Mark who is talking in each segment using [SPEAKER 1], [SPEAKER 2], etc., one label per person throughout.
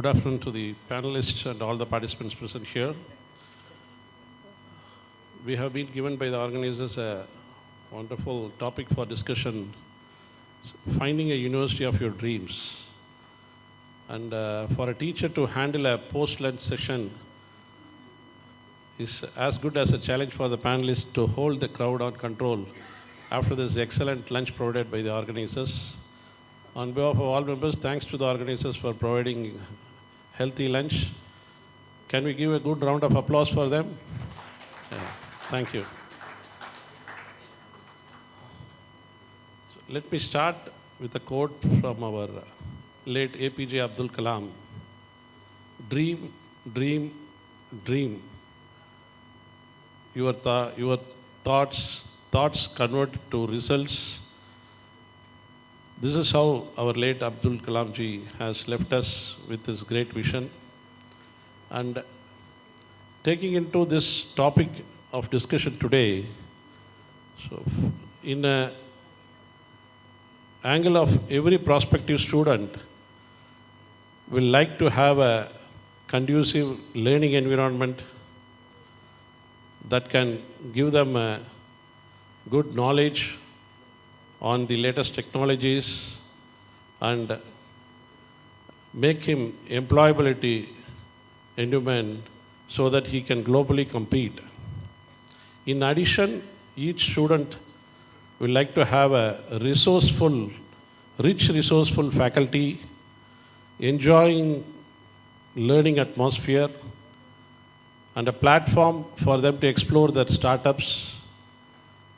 [SPEAKER 1] Good afternoon to the panelists and all the participants present here. We have been given by the organizers a wonderful topic for discussion, finding a university of your dreams. And for a teacher to handle a post-lunch session is as good as a challenge for the panelists to hold the crowd on control after this excellent lunch provided by the organizers. On behalf of all members, thanks to the organizers for providing healthy lunch. Can we give a good round of applause for them? Yeah, thank you. So let me start with a quote from our late APJ Abdul Kalam. Dream, dream, dream. Your thoughts convert to results. This is how our late Abdul Kalam ji has left us with his great vision. And taking into this topic of discussion today, so in an angle of every prospective student will like to have a conducive learning environment that can give them a good knowledge on the latest technologies and make him employability endowment so that he can globally compete. In addition, each student will like to have a rich resourceful faculty, enjoying learning atmosphere, and a platform for them to explore their startups,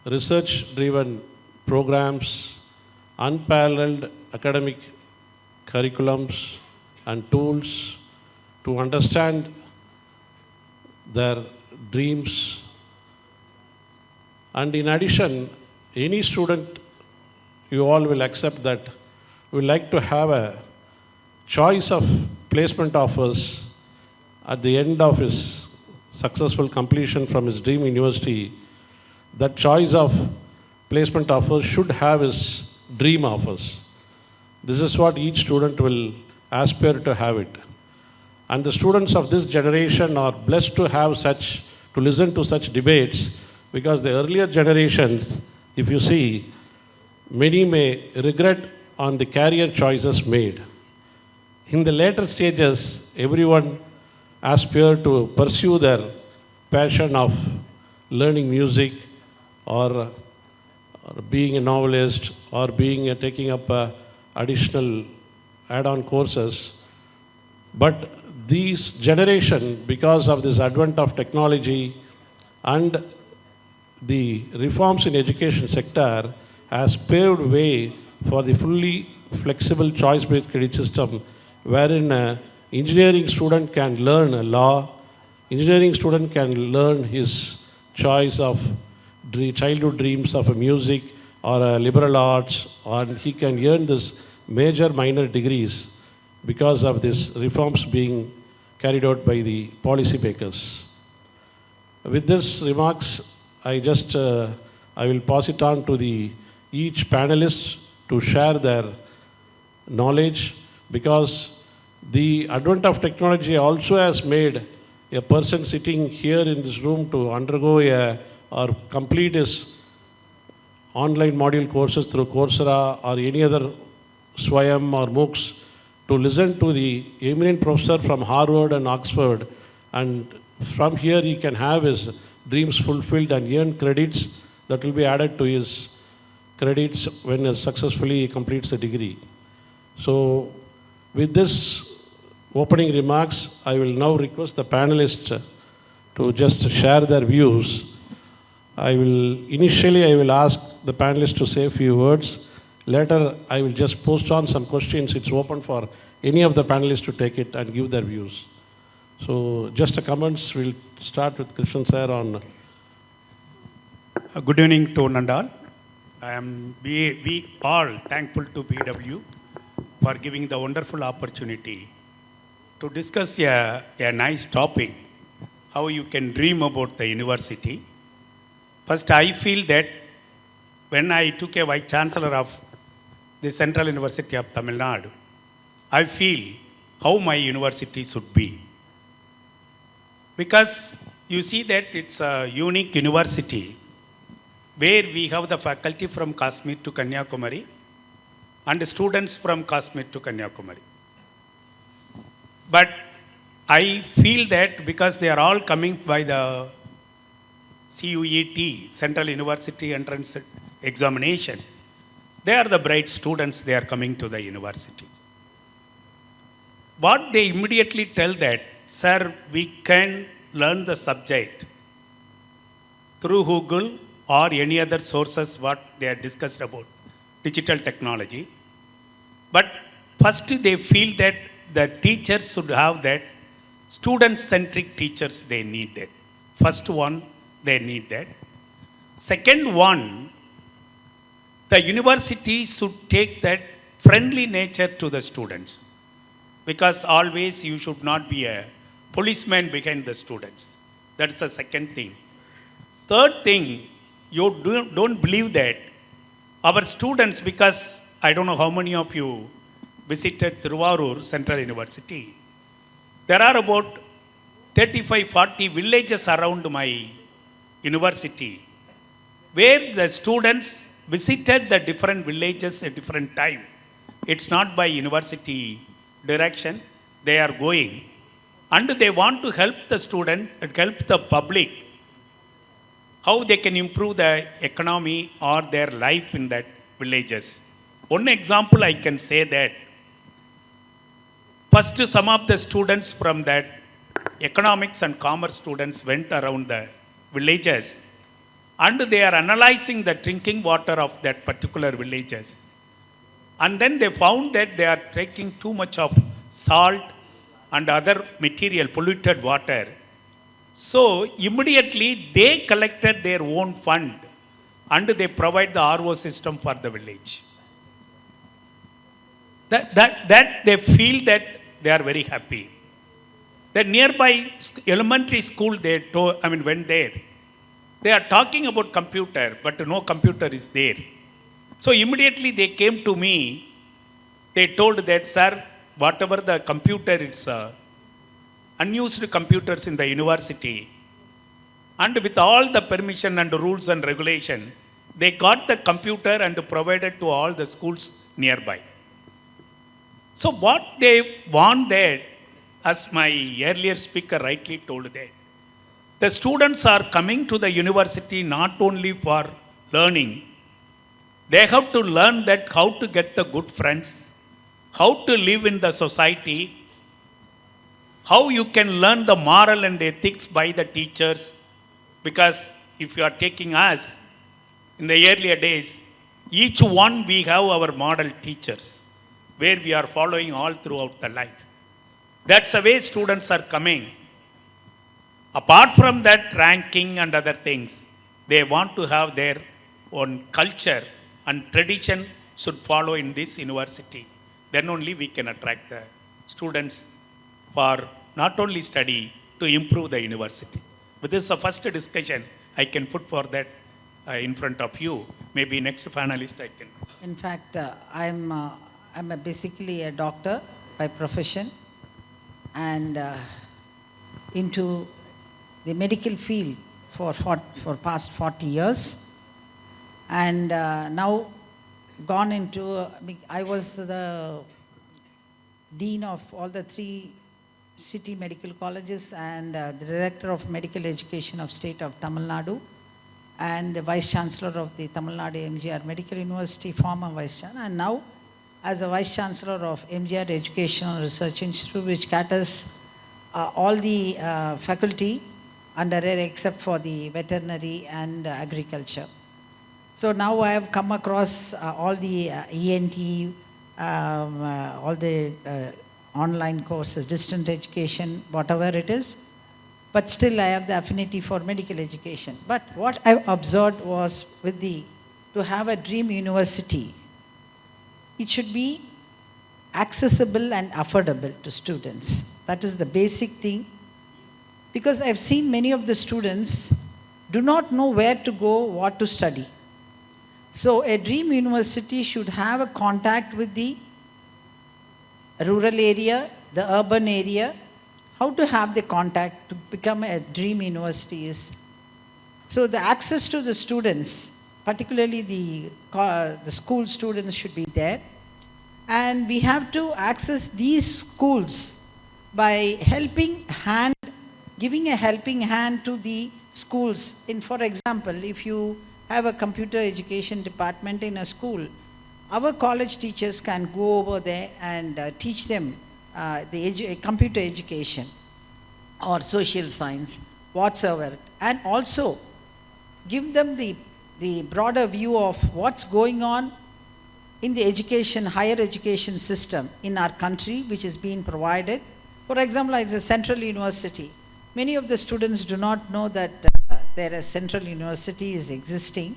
[SPEAKER 1] research-driven programs, unparalleled academic curriculums and tools to understand their dreams. And in addition, any student, you all will accept that we like to have a choice of placement offers at the end of his successful completion from his dream university. That choice of placement offers should have his dream offers. This is what each student will aspire to have it. And the students of this generation are blessed to have to listen to such debates, because the earlier generations, if you see, many may regret on the career choices made. In the later stages, everyone aspire to pursue their passion of learning music or being a novelist or taking up additional add-on courses. But these generation, because of this advent of technology and the reforms in education sector, has paved way for the fully flexible choice-based credit system, wherein an engineering student can learn law, engineering student can learn his choice of childhood dreams of a music or a liberal arts, and he can earn this major minor degrees because of these reforms being carried out by the policy makers. With this remarks, I will pass it on to each panelist to share their knowledge, because the advent of technology also has made a person sitting here in this room to undergo or complete his online module courses through Coursera or any other Swayam or MOOCs to listen to the eminent professor from Harvard and Oxford, and from here he can have his dreams fulfilled and earn credits that will be added to his credits when he successfully completes a degree. So with this opening remarks, I will now request the panelists to just share their views. Initially I will ask the panelists to say a few words. Later I will just post on some questions. It's open for any of the panelists to take it and give their views. So just a comments, we'll start with Krishnan sir on.
[SPEAKER 2] Good evening to Nandal. We all thankful to BW for giving the wonderful opportunity to discuss a nice topic, how you can dream about the university. First, I feel that when I took a Vice Chancellor of the Central University of Tamil Nadu, I feel how my university should be. Because you see that it's a unique university where we have the faculty from Kashmir to Kanyakumari and students from Kashmir to Kanyakumari. But I feel that because they are all coming by the CUET, Central University Entrance Examination, they are the bright students, they are coming to the university. What they immediately tell that, sir, we can learn the subject through Google or any other sources what they are discussed about digital technology. But first they feel that the teachers should have that student-centric teachers, they need that. First one, they need that. Second one, the university should take that friendly nature to the students. Because always you should not be a policeman behind the students. That's the second thing. Third thing, you don't believe that our students, because I don't know how many of you visited Thiruvarur Central University. There are about 35-40 villages around my university where the students visited the different villages at different time. It's not by university direction, they are going. And they want to help the student, help the public, how they can improve the economy or their life in that villages. One example I can say that, first some of the students from that economics and commerce students went around the villages and they are analyzing the drinking water of that particular villages. And then they found that they are taking too much of salt and other material, polluted water. So immediately they collected their own fund and they provide the RO system for the village. That they feel that they are very happy. The nearby elementary school went there. They are talking about computer, but no computer is there. So immediately they came to me. They told that, sir, whatever the computer, it's unused computers in the university. And with all the permission and rules and regulation, they got the computer and provided to all the schools nearby. So what they want that, as my earlier speaker rightly told that, the students are coming to the university not only for learning, they have to learn that how to get the good friends, how to live in the society, how you can learn the moral and ethics by the teachers. Because if you are taking us, in the earlier days, each one we have our model teachers, where we are following all throughout the life. That's the way students are coming. Apart from that ranking and other things, they want to have their own culture and tradition should follow in this university. Then only we can attract the students for not only study, to improve the university. But this is the first discussion I can put for that in front of you. Maybe next panelist I can.
[SPEAKER 3] In fact, I'm basically a doctor by profession and into the medical field for past 40 years. And now gone into, I was the dean of all the 3 city medical colleges and the director of medical education of state of Tamil Nadu and the vice chancellor of the Tamil Nadu MGR Medical University, former vice chancellor, and now as a vice chancellor of MGR Educational Research Institute, which caters all the faculty under it except for the veterinary and agriculture. So now I have come across all the ENT, all the online courses, distant education, whatever it is, but still I have the affinity for medical education. But what I observed was to have a dream university, it should be accessible and affordable to students. That is the basic thing. Because I've seen many of the students do not know where to go, what to study. So a dream university should have a contact with the rural area the urban area, how to have the contact to become a dream university is, so the access to the students, particularly the school students should be there. And we have to access these schools by giving a helping hand to the schools. For example, if you have a computer education department in a school, our college teachers can go over there and teach them computer education or social science, whatsoever, and also give them the broader view of what's going on in the higher education system in our country, which is being provided. For example, as a central university, many of the students do not know that there is central university is existing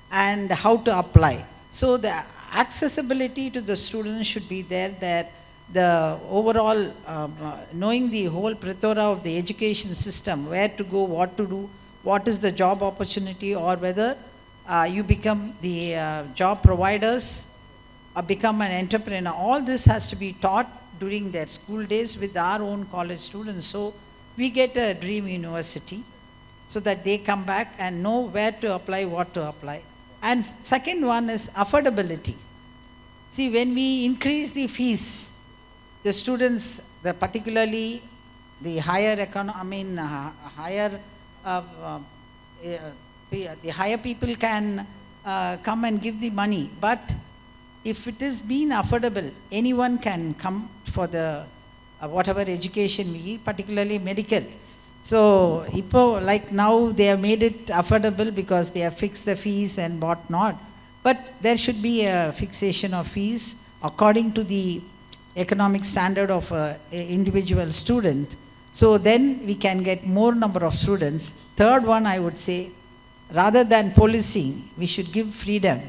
[SPEAKER 3] and how to apply. So the accessibility to the students should be there, that the overall knowing the whole plethora of the education system, where to go, what to do, what is the job opportunity, or whether you become the job providers or become an entrepreneur. All this has to be taught during their school days with our own college students. So we get a dream university so that they come back and know where to apply, what to apply. And second one is affordability. See, when we increase the fees, the students, particularly the higher the higher people can come and give the money. But if it is being affordable, anyone can come for the whatever education we need, particularly medical. So, like now they have made it affordable because they have fixed the fees and whatnot. But there should be a fixation of fees according to the economic standard of an individual student. So then we can get more number of students. Third one, I would say, rather than policing, we should give freedom.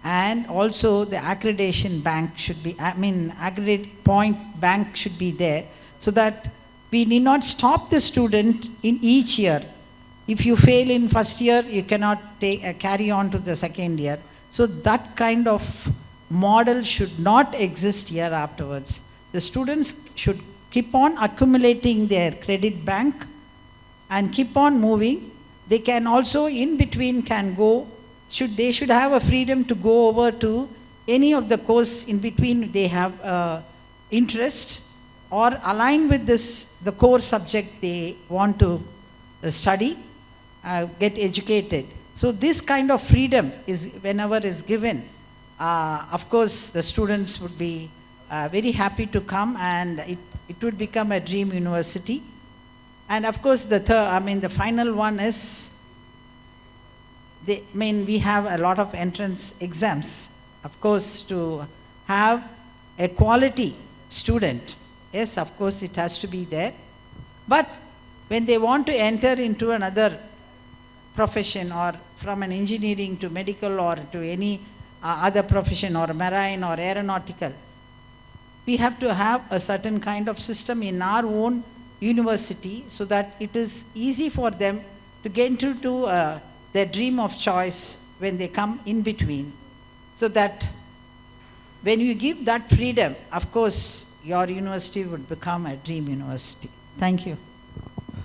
[SPEAKER 3] And also the accreditation bank should be, aggregate point bank should be there, so that we need not stop the student in each year. If you fail in first year, you cannot carry on to the second year. So that kind of model should not exist here afterwards. The students should keep on accumulating their credit bank and keep on moving. They can also in between they should have a freedom to go over to any of the course in between they have interest, or align with the core subject they want to study, get educated. So this kind of freedom is whenever is given, of course the students would be very happy to come, and it would become a dream university. And of course the final one is, we have a lot of entrance exams, of course, to have a quality student. Yes, of course it has to be there. But when they want to enter into another profession, or from an engineering to medical or to any other profession, or marine or aeronautical, we have to have a certain kind of system in our own university, so that it is easy for them to get into their dream of choice when they come in between. So that when you give that freedom, of course, your university would become a dream university. Thank you.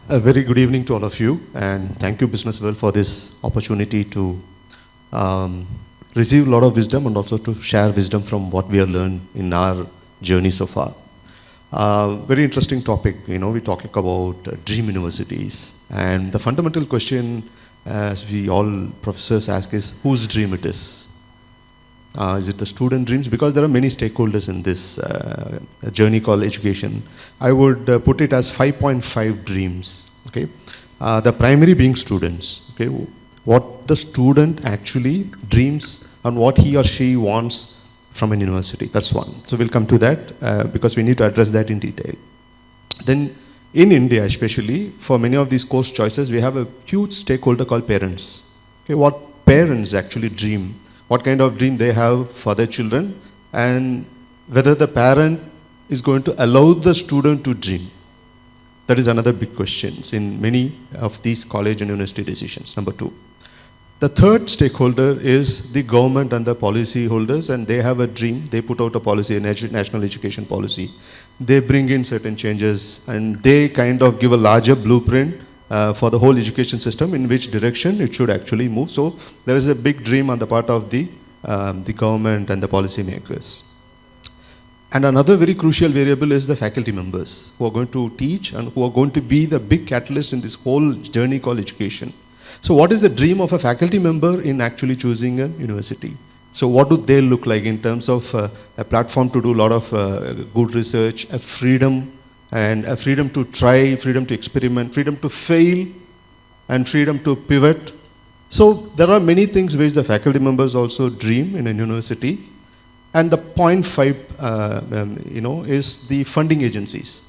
[SPEAKER 4] A very good evening to all of you, and thank you, Business World, for this opportunity to receive a lot of wisdom and also to share wisdom from what we have learned in our journey so far. Very interesting topic. We're talking about dream universities, and the fundamental question, as we all professors ask, is whose dream it is. Is it the student dreams? Because there are many stakeholders in this journey called education. I would put it as 5.5 dreams. Okay, the primary being students. Okay, what the student actually dreams and what he or she wants from an university. That's one. So we'll come to that because we need to address that in detail. Then in India, especially for many of these course choices, we have a huge stakeholder called parents. Okay, what parents actually dream, what kind of dream they have for their children, and whether the parent is going to allow the student to dream. That is another big question in many of these college and university decisions. Number two. The third stakeholder is the government and the policy holders, and they have a dream. They put out a policy, a national education policy. They bring in certain changes, and they kind of give a larger blueprint for the whole education system in which direction it should actually move. So there is a big dream on the part of the government and the policy makers. And another very crucial variable is the faculty members who are going to teach and who are going to be the big catalyst in this whole journey called education. So what is the dream of a faculty member in actually choosing a university? So what do they look like in terms of a platform to do a lot of good research, a freedom, and a freedom to try, freedom to experiment, freedom to fail, and freedom to pivot. So there are many things which the faculty members also dream in a university. And the point 5, is the funding agencies.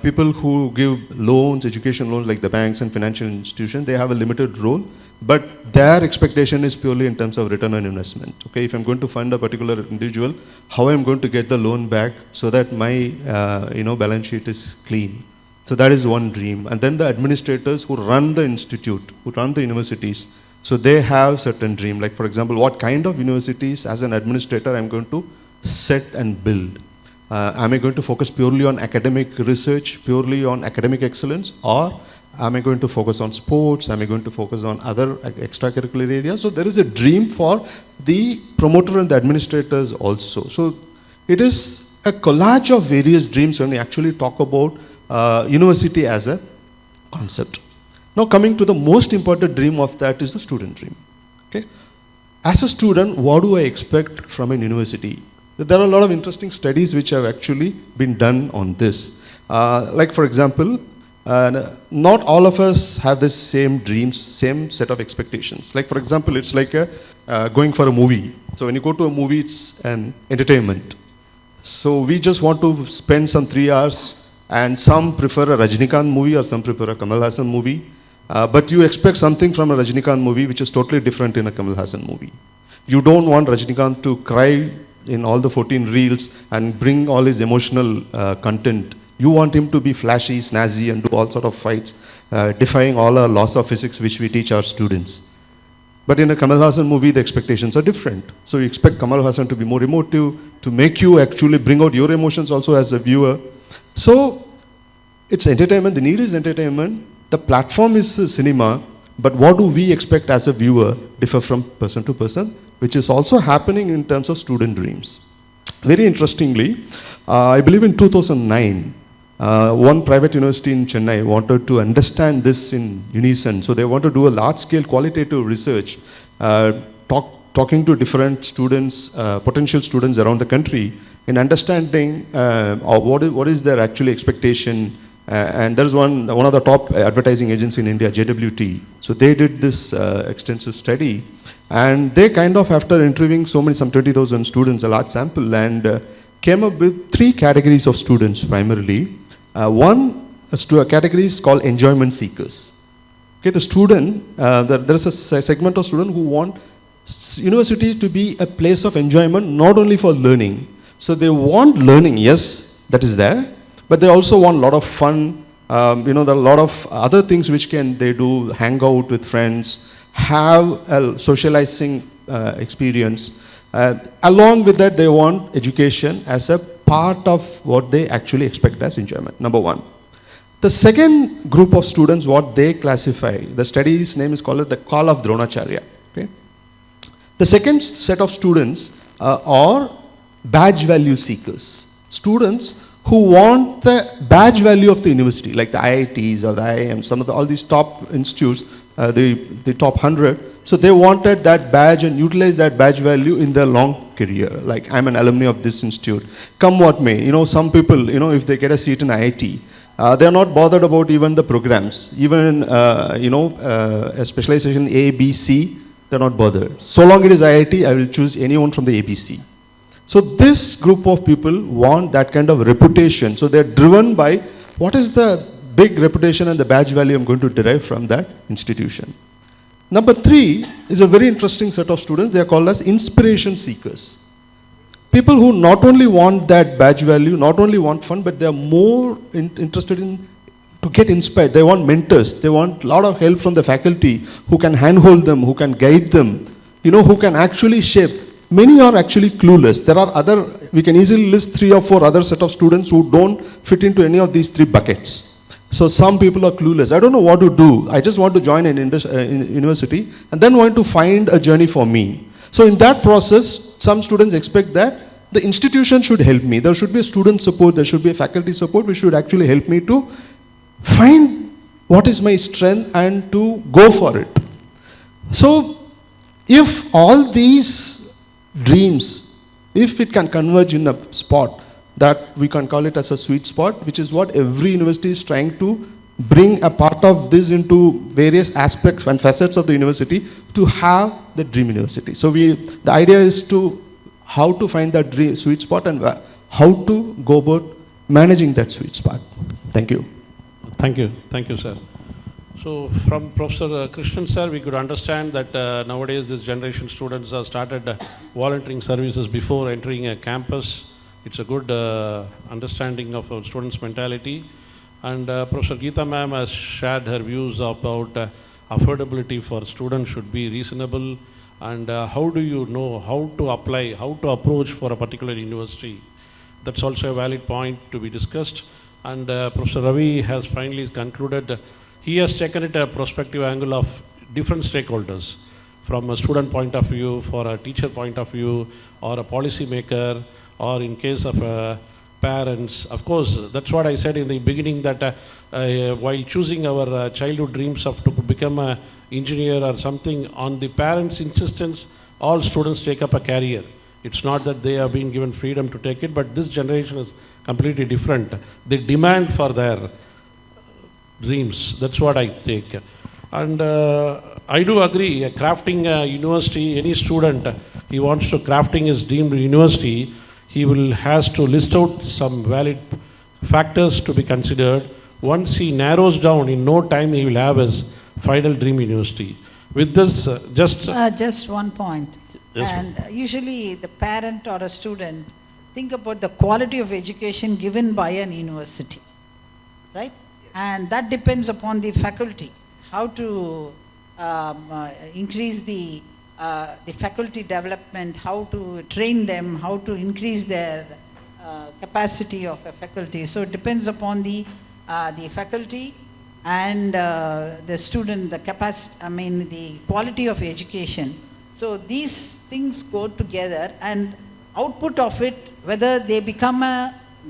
[SPEAKER 4] People who give loans, education loans like the banks and financial institutions, they have a limited role, but their expectation is purely in terms of return on investment. Okay, if I'm going to fund a particular individual, how I'm going to get the loan back so that my balance sheet is clean. So that is one dream. And then the administrators who run the institute, who run the universities, so they have certain dream. Like for example, what kind of universities as an administrator I'm going to set and build. Am I going to focus purely on academic research, purely on academic excellence, or am I going to focus on sports? Am I going to focus on other extracurricular areas? So there is a dream for the promoter and the administrators also. So it is a collage of various dreams when we actually talk about university as a concept. Now coming to the most important dream of that is the student dream. Okay? As a student, what do I expect from an university? There are a lot of interesting studies which have actually been done on this. Like for example, not all of us have the same dreams, same set of expectations. Like for example, it's like going for a movie. So when you go to a movie, it's an entertainment. So we just want to spend some 3 hours, and some prefer a Rajinikanth movie or some prefer a Kamal Haasan movie. But you expect something from a Rajinikanth movie which is totally different in a Kamal Haasan movie. You don't want Rajinikanth to cry in all the 14 reels and bring all his emotional content. You want him to be flashy, snazzy, and do all sort of fights, defying all our laws of physics which we teach our students. But in a Kamal Haasan movie, the expectations are different. So you expect Kamal Haasan to be more emotive, to make you actually bring out your emotions also as a viewer. So it's entertainment, the need is entertainment, the platform is cinema, but what do we expect as a viewer differ from person to person, which is also happening in terms of student dreams. Very interestingly, I believe in 2009, one private university in Chennai wanted to understand this in unison. So they want to do a large-scale qualitative research, talking to different students, potential students around the country, in understanding what is their actually expectation. And there's one of the top advertising agencies in India, JWT. So they did this extensive study, and they kind of, after interviewing some 20,000 students, a large sample, and came up with 3 categories of students primarily. One category is called enjoyment seekers. Okay, the student, there's a segment of students who want university to be a place of enjoyment, not only for learning. So they want learning, yes, that is there, but they also want a lot of fun. There are a lot of other things which they do, hang out with friends, have a socializing experience. Along with that, they want education as a part of what they actually expect as enjoyment, number one. The second group of students, what they classify, the study's name is called the call of Dronacharya. Okay? The second set of students are badge value seekers. Students who want the badge value of the university, like the IITs or the IIMs, all these top institutes, the top 100. So they wanted that badge and utilize that badge value in their long career. Like, I'm an alumni of this institute. Come what may. Some people, if they get a seat in IIT, they're not bothered about even the programs. Even, a specialization A, B, C, they're not bothered. So long it is IIT, I will choose anyone from the ABC. So this group of people want that kind of reputation. So they're driven by what is the big reputation and the badge value I'm going to derive from that institution. Number 3 is a very interesting set of students. They are called as inspiration seekers. People who not only want that badge value, not only want fun, but they are more interested in to get inspired. They want mentors. They want a lot of help from the faculty who can handhold them, who can guide them, who can actually shape. Many are actually clueless. There are other, we can easily list 3 or 4 other set of students who don't fit into any of these 3 buckets. So some people are clueless. I don't know what to do. I just want to join an university and then want to find a journey for me. So in that process, some students expect that the institution should help me. There should be a student support, there should be a faculty support, which should actually help me to find what is my strength and to go for it. So if all these dreams, if it can converge in a spot, that we can call it as a sweet spot, which is what every university is trying to bring a part of this into various aspects and facets of the university to have the dream university. So the idea is to how to find that sweet spot and how to go about managing that sweet spot. Thank you.
[SPEAKER 1] Thank you, sir. So from Professor Krishnan sir, we could understand that nowadays this generation students have started volunteering services before entering a campus. It's a good understanding of our students' mentality. And Professor Geeta ma'am has shared her views about affordability for students should be reasonable, and how do you know how to apply, how to approach for a particular university. That's also a valid point to be discussed. And Professor Ravi has finally concluded, he has taken it a prospective angle of different stakeholders, from a student point of view, for a teacher point of view, or a policy maker, or in case of parents. Of course, that's what I said in the beginning, that while choosing our childhood dreams of to become an engineer or something, on the parents' insistence, all students take up a career. It's not that they have been given freedom to take it, but this generation is completely different. They demand for their dreams. That's what I take. And I do agree, crafting a university, any student, he wants to crafting his dream university, he has to list out some valid factors to be considered. Once he narrows down, in no time he will have his final dream university. With this,
[SPEAKER 3] just one point.
[SPEAKER 1] Yes,
[SPEAKER 3] and usually the parent or a student think about the quality of education given by an university, right? And that depends upon the faculty, how to increase the faculty development, how to train them, how to increase their capacity of a faculty. So it depends upon the faculty and the student, the capacity, the quality of education. So these things go together, and output of it, whether they become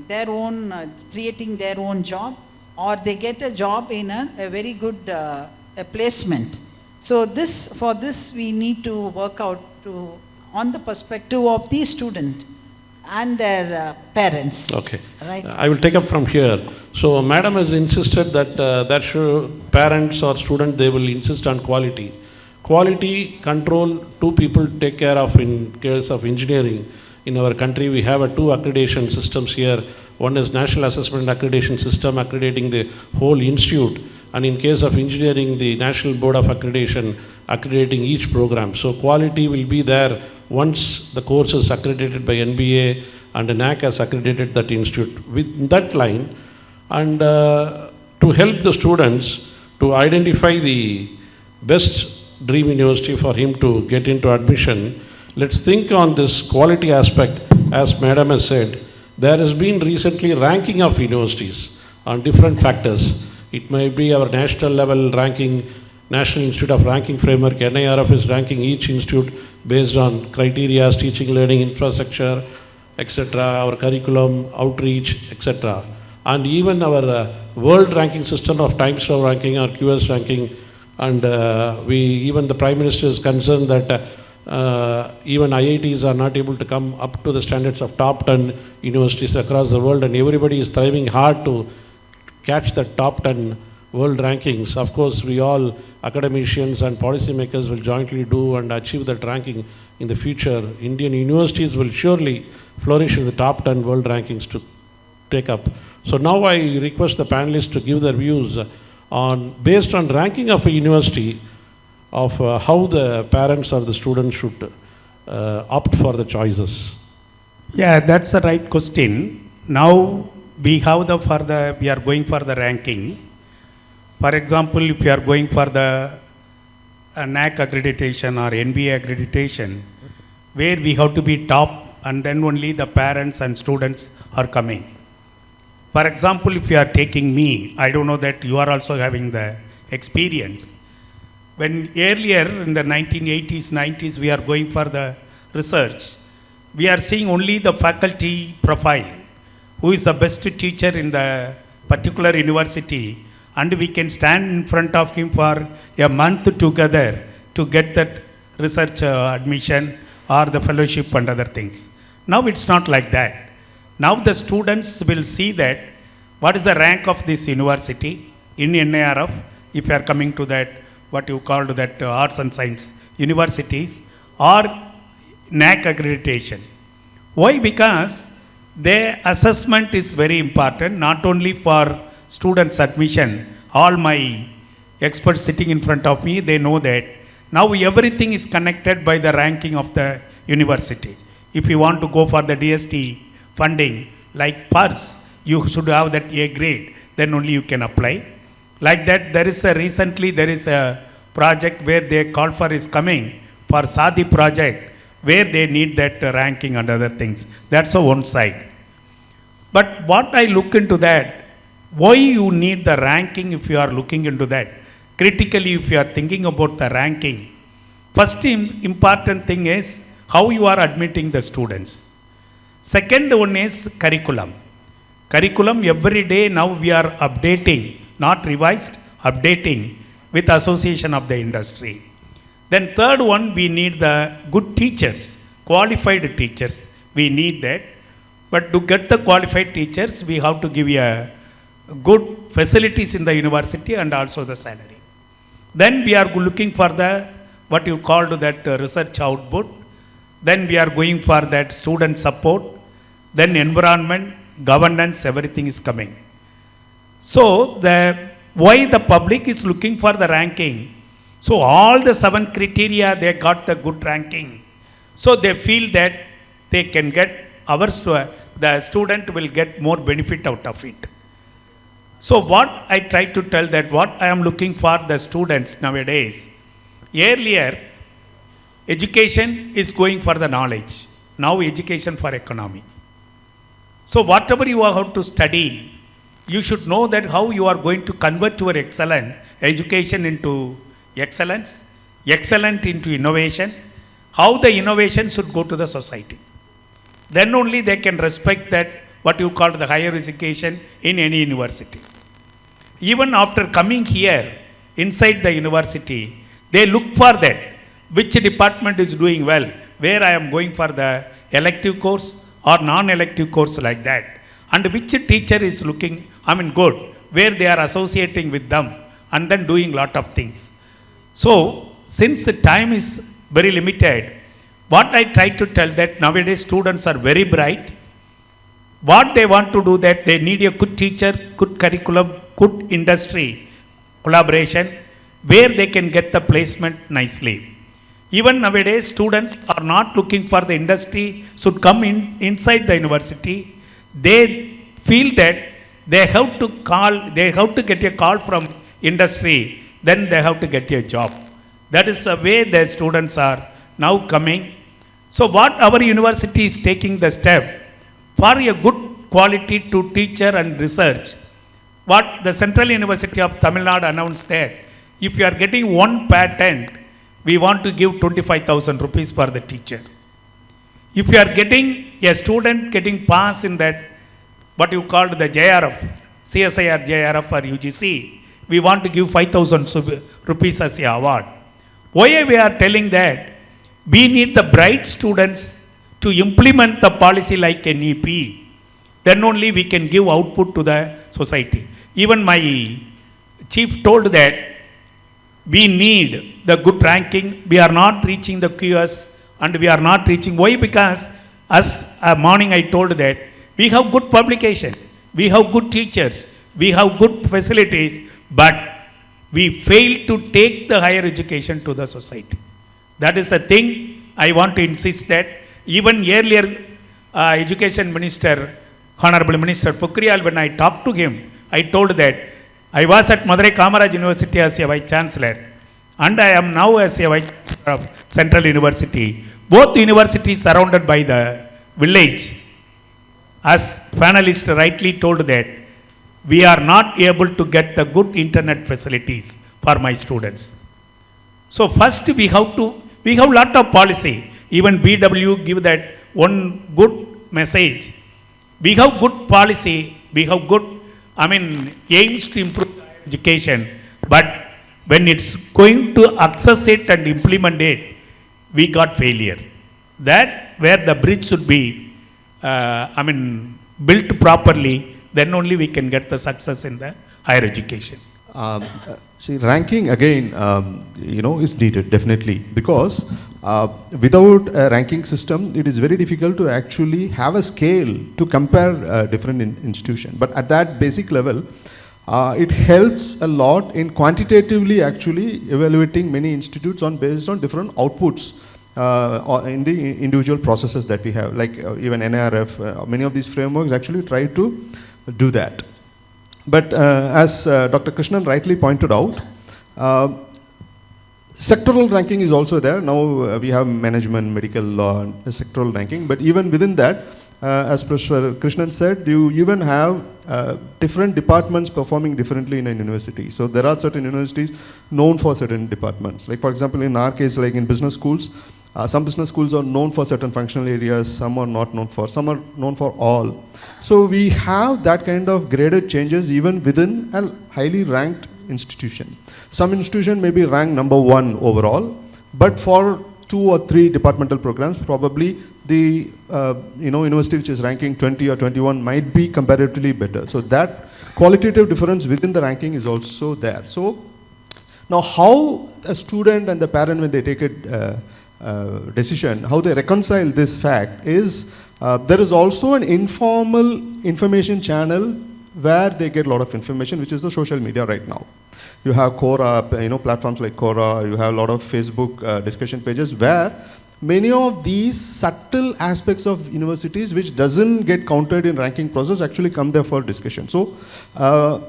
[SPEAKER 3] their own, creating their own job, or they get a job in a very good placement. So for this we need to work out on the perspective of the student and their parents.
[SPEAKER 1] okay.
[SPEAKER 3] Right.
[SPEAKER 1] I will take up from here. So madam has insisted that parents or student, they will insist on quality. Quality control, 2 people take care of in case of engineering. In our country, we have 2 accreditation systems here. One is National Assessment Accreditation System, accrediting the whole institute. And in case of engineering, the National Board of Accreditation, accrediting each program. So quality will be there once the course is accredited by NBA and the NAC has accredited that institute. With that line, and to help the students to identify the best dream university for him to get into admission, let's think on this quality aspect. As madam has said, there has been recently ranking of universities on different factors. It may be our national level ranking, National Institute of Ranking Framework, NIRF is ranking each institute based on criteria, teaching, learning, infrastructure, etc., our curriculum, outreach, etc. And even our world ranking system of Times Square ranking or QS ranking, and even the Prime Minister is concerned that even IITs are not able to come up to the standards of top 10 universities across the world, and everybody is striving hard to catch the top 10 world rankings. Of course, we all, academicians and policymakers, will jointly do and achieve that ranking in the future. Indian universities will surely flourish in the top 10 world rankings to take up. So now I request the panelists to give their views based on ranking of a university, of how the parents or the students should opt for the choices.
[SPEAKER 2] Yeah, that's the right question. Now we are going for the ranking. For example, if you are going for the NAC accreditation or NBA accreditation, where we have to be top and then only the parents and students are coming. For example, if you are taking me, I don't know that you are also having the experience. When earlier in the 1980s, 90s, we are going for the research, we are seeing only the faculty profile, who is the best teacher in the particular university, and we can stand in front of him for a month together to get that research admission or the fellowship and other things. Now it's not like that. Now the students will see that what is the rank of this university in NARF, if you are coming to that, what you called that arts and science universities, or NAC accreditation. Why? Because their assessment is very important, not only for students' admission. All my experts sitting in front of me, they know that now everything is connected by the ranking of the university. If you want to go for the DST funding, like PERS, you should have that A grade, then only you can apply. Like that, there is a project where they call for is coming for SADI project, where they need that ranking and other things. That's on one side. But what I look into that, why you need the ranking if you are looking into that? Critically, if you are thinking about the ranking, first important thing is how you are admitting the students. Second one is curriculum. Curriculum every day now we are updating, not revised, updating with association of the industry. Then third one, we need the good teachers, qualified teachers. We need that. But to get the qualified teachers, we have to give a good facilities in the university and also the salary. Then we are looking for the, what you called that research output. Then we are going for that student support. Then environment, governance, everything is coming. So why the public is looking for the ranking? So all the 7 criteria, they got the good ranking. So they feel that they can get the student will get more benefit out of it. So what I try to tell that what I am looking for the students nowadays, earlier education is going for the knowledge, now education for economy. So whatever you have to study, you should know that how you are going to convert your education into excellence, excellent into innovation, how the innovation should go to the society. Then only they can respect that what you call the higher education in any university. Even after coming here, inside the university, they look for that, which department is doing well, where I am going for the elective course or non-elective course like that. And which teacher is looking, good, where they are associating with them and then doing lot of things. So, since the time is very limited, what I try to tell that nowadays students are very bright. What they want to do that they need a good teacher, good curriculum, good industry collaboration, where they can get the placement nicely. Even nowadays students are not looking for the industry should come inside the university. They feel that they have to get a call from industry, then they have to get a job. That is the way the students are now coming. So what our university is taking the step for a good quality to teacher and research. What the Central University of Tamil Nadu announced that if you are getting one patent, we want to give 25,000 rupees for the teacher. If you are getting a student getting pass in that, what you called the JRF, CSIR JRF or UGC, we want to give 5,000 rupees as a award. Why we are telling that? We need the bright students to implement the policy like an EP. Then only we can give output to the society. Even my chief told that we need the good ranking. We are not reaching the QS and we are not reaching. Why? Because as a morning I told that we have good publication, we have good teachers, we have good facilities, but we fail to take the higher education to the society. That is a thing I want to insist that. Even earlier Education Minister, Honorable Minister Pokhriyal, when I talked to him, I told that I was at Madurai Kamaraj University as a Vice Chancellor, and I am now as a Vice Chancellor of Central University. Both universities surrounded by the village. As panelists rightly told that, we are not able to get the good internet facilities for my students. So first we have lot of policy. Even BW give that one good message. We have good policy, we have good, aims to improve education, but when it's going to access it and implement it, we got failure. That where the bridge should be, built properly, then only we can get the success in the higher education.
[SPEAKER 4] See, ranking again, is needed definitely, because without a ranking system, it is very difficult to actually have a scale to compare different institutions. But at that basic level, it helps a lot in quantitatively actually evaluating many institutes based on different outputs in the individual processes that we have, like even NIRF, many of these frameworks actually try to do that. But as Dr. Krishnan rightly pointed out, sectoral ranking is also there. Now we have management, medical law, sectoral ranking, but even within that, as Professor Krishnan said, you even have different departments performing differently in a university. So there are certain universities known for certain departments. Like for example, in our case, like in business schools, some business schools are known for certain functional areas, some are not known for, some are known for all. So we have that kind of graded changes even within a highly ranked institution. Some institution may be ranked number 1 overall, but for 2 or 3 departmental programs, probably the university which is ranking 20 or 21 might be comparatively better. So that qualitative difference within the ranking is also there. So now how a student and the parent, when they take a decision, how they reconcile this fact is, there is also an informal information channel where they get a lot of information, which is the social media right now. You have Quora, platforms like Quora, you have a lot of Facebook discussion pages where many of these subtle aspects of universities which doesn't get counted in ranking process actually come there for discussion. So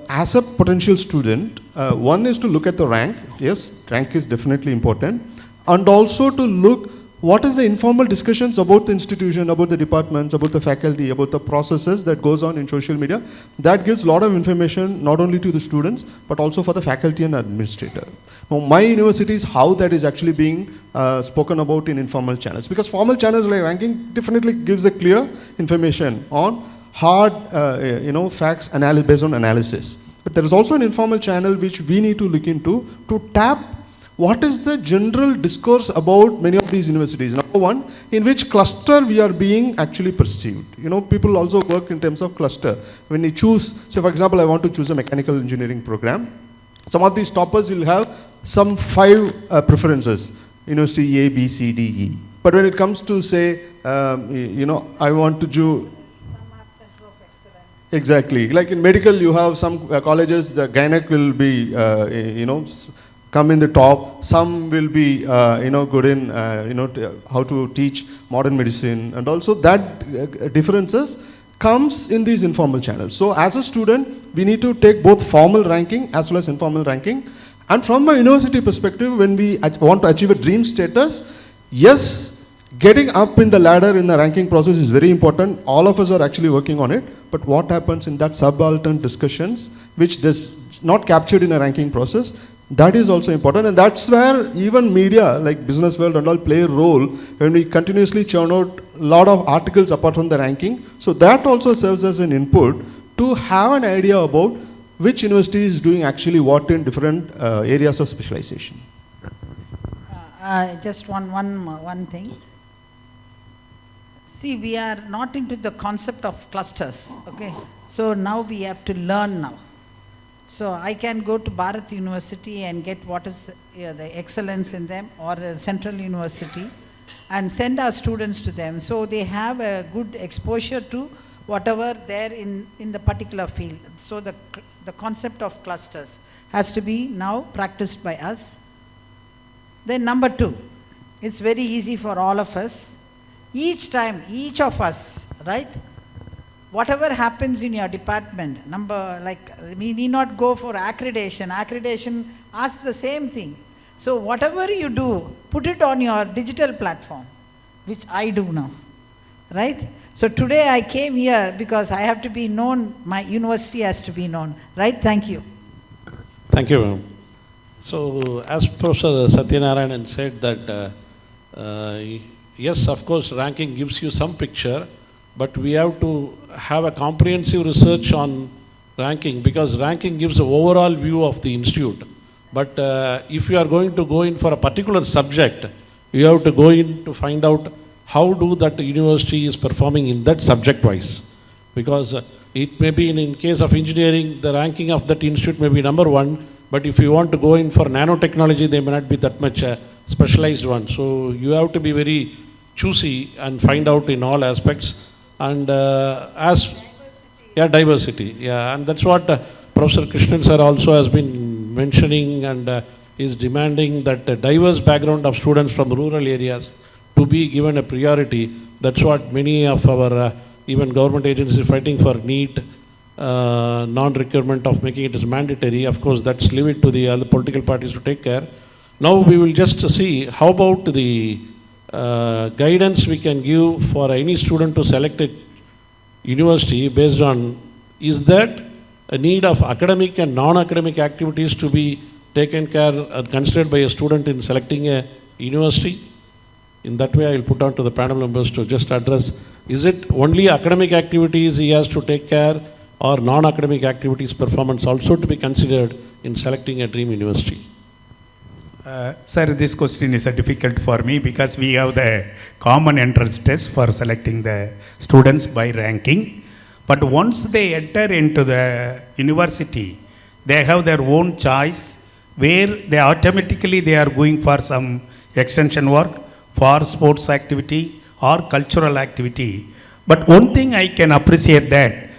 [SPEAKER 4] as a potential student, one is to look at the rank. Yes, rank is definitely important. And also to look what is the informal discussions about the institution, about the departments, about the faculty, about the processes that goes on in social media. That gives a lot of information not only to the students, but also for the faculty and administrator. Now, my university is how that is actually being spoken about in informal channels. Because formal channels like ranking definitely gives a clear information on hard, facts based on analysis. But there is also an informal channel which we need to look into to tap what is the general discourse about many of these universities. Number 1, in which cluster we are being actually perceived. People also work in terms of cluster. When you choose, say for example, I want to choose a mechanical engineering program, some of these toppers will have some 5 preferences, C, A, B, C, D, E. But when it comes to say, I want to do exactly, like in medical, you have some colleges, the gynec will be, come in the top. Some will be, good in, how to teach modern medicine, and also that differences comes in these informal channels. So as a student, we need to take both formal ranking as well as informal ranking. And from a university perspective, when we want to achieve a dream status, yes, getting up in the ladder in the ranking process is very important. All of us are actually working on it. But what happens in that subaltern discussions, which is not captured in a ranking process, that is also important. And that's where even media like Business World and all play a role when we continuously churn out a lot of articles apart from the ranking. So that also serves as an input to have an idea about which university is doing actually what in different areas of specialization.
[SPEAKER 3] Just one thing. See, we are not into the concept of clusters, okay? So now we have to learn now. So I can go to Bharat University and get what is the excellence in them, or Central University, and send our students to them. So they have a good exposure to whatever there in the particular field. So the concept of clusters has to be now practiced by us. Then number 2, it's very easy for all of us. Each time, each of us, right? whatever happens in your department, we need not go for accreditation. Accreditation asks the same thing. So whatever you do, put it on your digital platform, which I do now, right? So today I came here because I have to be known, my university has to be known, right? Thank you.
[SPEAKER 1] Thank you, ma'am. So, as Professor Satyanarayanan said that, yes, of course, ranking gives you some picture, but we have to have a comprehensive research on ranking, because ranking gives an overall view of the institute. But if you are going to go in for a particular subject, you have to go in to find out how do that university is performing in that subject wise. Because it may be in case of engineering, the ranking of that institute may be number one, but if you want to go in for nanotechnology, they may not be that much specialized one. So you have to be very choosy and find out in all aspects. And diversity, and that's what Professor Krishnan sir also has been mentioning, and is demanding that the diverse background of students from rural areas to be given a priority. That's what many of our even government agencies fighting for NEET, non-requirement of making it as mandatory. Of course, that's leave it to the other political parties to take care. Now we will just see how about the guidance we can give for any student to select a university based on, is that a need of academic and non-academic activities to be taken care and considered by a student in selecting a university? In that way, I will put on to the panel members to just address, is it only academic activities he has to take care, or non-academic activities performance also to be considered in selecting a dream university?
[SPEAKER 2] Sir, this question is difficult for me because we have the common entrance test for selecting the students by ranking. But once they enter into the university, they have their own choice where they automatically they are going for some extension work, for sports activity or cultural activity. But one thing I can appreciate that,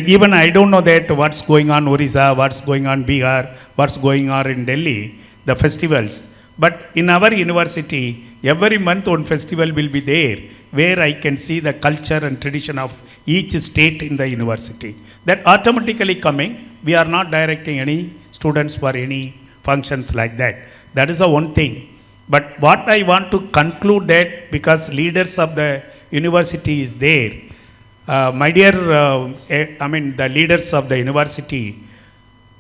[SPEAKER 2] even I don't know that what's going on Orissa, what's going on Bihar, what's going on in Delhi, the festivals. But in our university, every month one festival will be there where I can see the culture and tradition of each state in the university. That automatically coming, we are not directing any students for any functions like that. That is the one thing. But what I want to conclude that, because leaders of the university is there, my dear, the leaders of the university,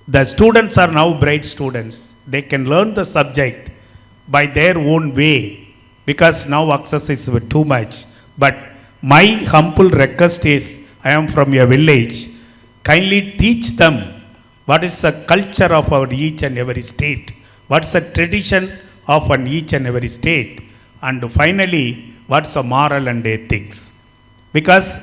[SPEAKER 2] the students are now bright students. They can learn the subject by their own way, because now access is too much. But my humble request is, I am from your village, kindly teach them what is the culture of our each and every state, what's the tradition of an each and every state, and finally, what's the moral and ethics. Because,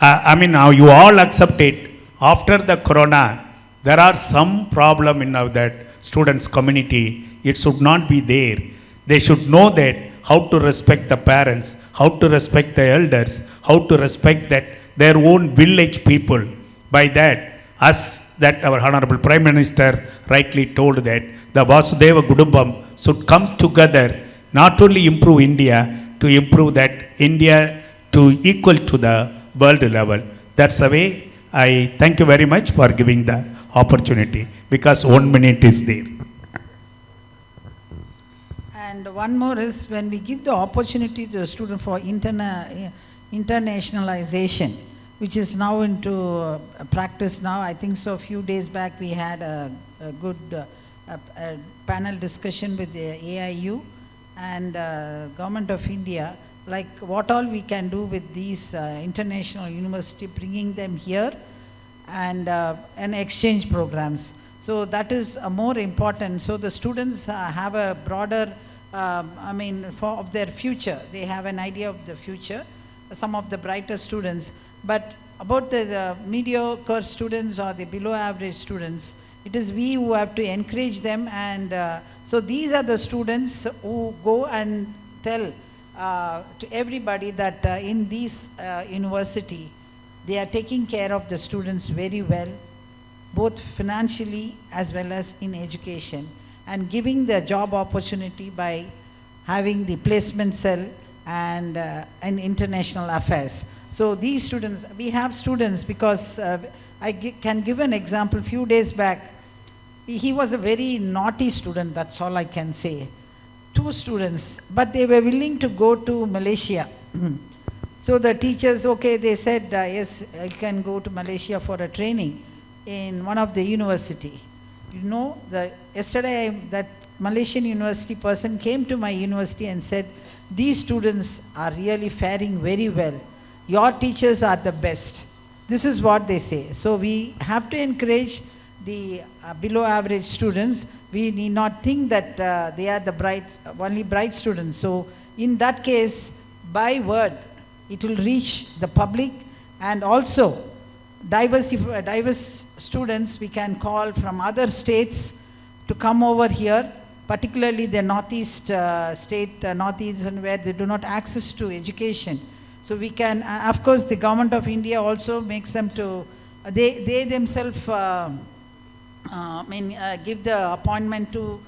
[SPEAKER 2] now you all accept it, after the corona, there are some problem in that students community. It should not be there. They should know that how to respect the parents, how to respect the elders, how to respect that their own village people. By that, as that our Honorable Prime Minister rightly told, that the Vasudeva Kudumbam should come together, not only improve India, to improve that India to equal to the world level. That's the way. I thank you very much for giving the opportunity, because 1 minute is there.
[SPEAKER 3] And one more is, when we give the opportunity to the student for internationalization, which is now into practice now. I think so a few days back we had a good panel discussion with the AIU and Government of India, like what all we can do with these international university, bringing them here, and exchange programs. So that is more important. So the students have a broader, of their future. They have an idea of the future, some of the brighter students. But about the mediocre students or the below average students, it is we who have to encourage them. And so these are the students who go and tell to everybody that in this university, they are taking care of the students very well, both financially as well as in education, and giving the job opportunity by having the placement cell and international affairs. So these students, we have students because can give an example. Few days back, he was a very naughty student, that's all I can say. 2 students, but they were willing to go to Malaysia. So the teachers, okay, they said, yes, you can go to Malaysia for a training in one of the university. You know, yesterday that Malaysian university person came to my university and said, these students are really faring very well. Your teachers are the best. This is what they say. So we have to encourage the below average students. We need not think that they are the only bright students. So in that case, by word, it will reach the public, and also diverse students we can call from other states to come over here, particularly the northeast state, northeast, and where they do not access to education. So we can, of course, the government of India also makes them to, they themselves give the appointment to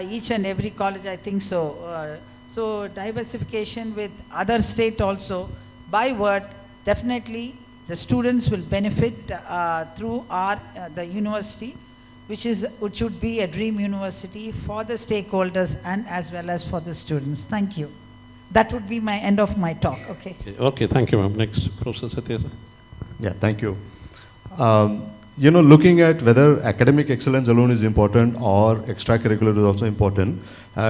[SPEAKER 3] each and every college, I think so. So diversification with other state also, by word, definitely the students will benefit through the university, which should be a dream university for the stakeholders and as well as for the students. Thank you. That would be my end of my talk. Okay.
[SPEAKER 1] Okay, thank you, ma'am. Next, Professor Satya.
[SPEAKER 4] Yeah, thank you. You know, looking at whether academic excellence alone is important or extracurricular is also important.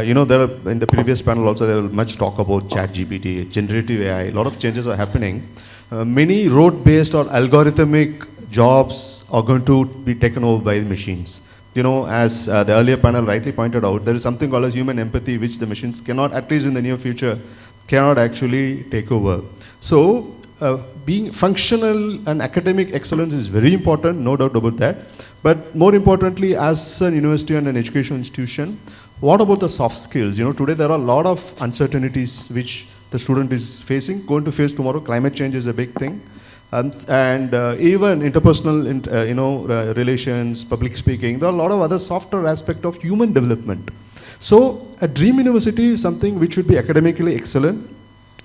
[SPEAKER 4] You know, in the previous panel also there was much talk about ChatGPT, generative AI. A lot of changes are happening. Many rote-based or algorithmic jobs are going to be taken over by the machines. You know, as the earlier panel rightly pointed out, there is something called as human empathy, which the machines cannot, at least in the near future, cannot actually take over. So, being functional and academic excellence is very important, no doubt about that. But more importantly, as an university and an educational institution, what about the soft skills? You know, today there are a lot of uncertainties which the student is facing, going to face tomorrow. Climate change is a big thing. And even interpersonal, relations, public speaking, there are a lot of other softer aspects of human development. So a dream university is something which should be academically excellent,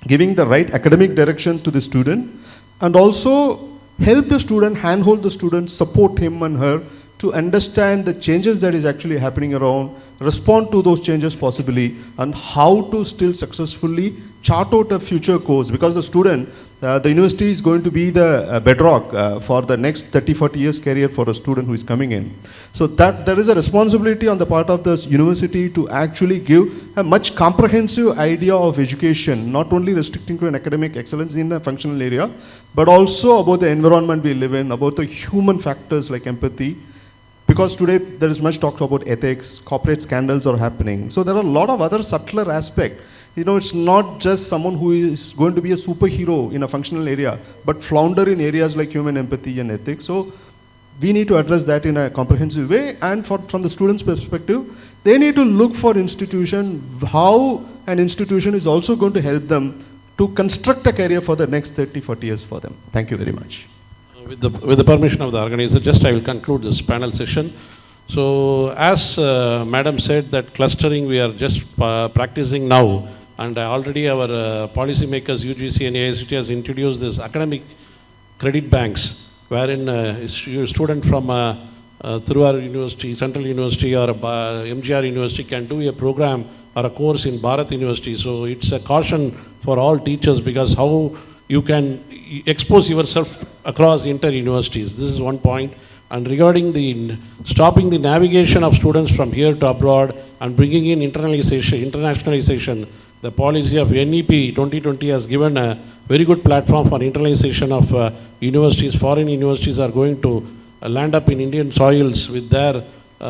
[SPEAKER 4] giving the right academic direction to the student, and also help the student, handhold the student, support him and her to understand the changes that is actually happening around, respond to those changes possibly, and how to still successfully chart out a future course, because the student, the university is going to be the bedrock for the next 30-40 years career for a student who is coming in. So that there is a responsibility on the part of the university to actually give a much comprehensive idea of education, not only restricting to an academic excellence in a functional area, but also about the environment we live in, about the human factors like empathy. Because today there is much talk about ethics, corporate scandals are happening. So there are a lot of other subtler aspects. You know, it's not just someone who is going to be a superhero in a functional area, but flounder in areas like human empathy and ethics. So we need to address that in a comprehensive way. And from the students' perspective, they need to look for institution, how an institution is also going to help them to construct a career for the next 30, 40 years for them. Thank you very much.
[SPEAKER 1] With the permission of the organizer, I will conclude this panel session. So as Madam said, that clustering we are just practicing now, and already our policymakers, UGC and AICT has introduced this academic credit banks, wherein a student from through our university, Central University or MGR University can do a program or a course in Bharat University. So it's a caution for all teachers, because how you can expose yourself across inter-universities. This is one point. And regarding the stopping the navigation of students from here to abroad and bringing in internationalization, the policy of NEP 2020 has given a very good platform for internationalization of universities. Foreign universities are going to land up in Indian soils with their,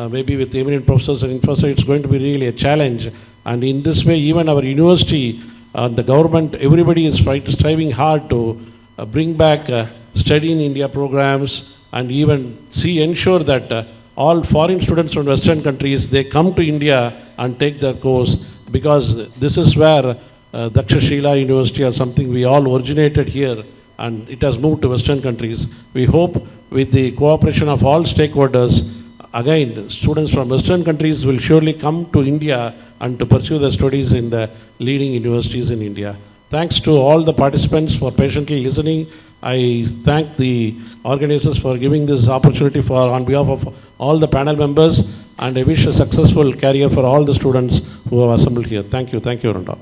[SPEAKER 1] maybe with eminent professors and infrastructure. It's going to be really a challenge. And in this way, even our university, the government, everybody is striving hard to bring back study in India programs, and even ensure that all foreign students from Western countries, they come to India and take their course, because this is where Dakshashila University or something, we all originated here, and it has moved to Western countries. We hope with the cooperation of all stakeholders, again, students from Western countries will surely come to India and to pursue their studies in the leading universities in India. Thanks to all the participants for patiently listening. I thank the organizers for giving this opportunity on behalf of all the panel members, and I wish a successful career for all the students who have assembled here. Thank you, Arundal.